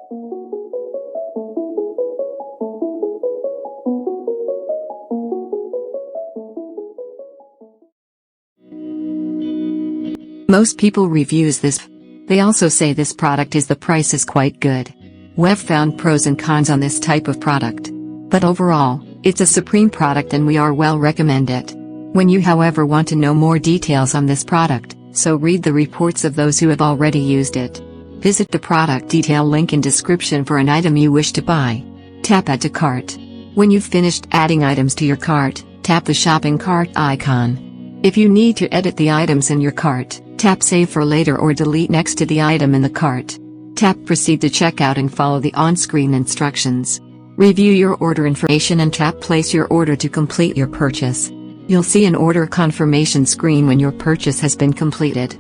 Most people reviews this. They also say this product the price is quite good. We've found pros and cons on this type of product. But overall, it's a supreme product and we are well recommend it. When you however want to know more details on this product, so read the reports of those who have already used it. Visit the product detail link in description for an item you wish to buy. Tap Add to Cart. When you've finished adding items to your cart, tap the shopping cart icon. If you need to edit the items in your cart, tap Save for later or delete next to the item in the cart. Tap Proceed to checkout and follow the on-screen instructions. Review your order information and tap Place your order to complete your purchase. You'll see an order confirmation screen when your purchase has been completed.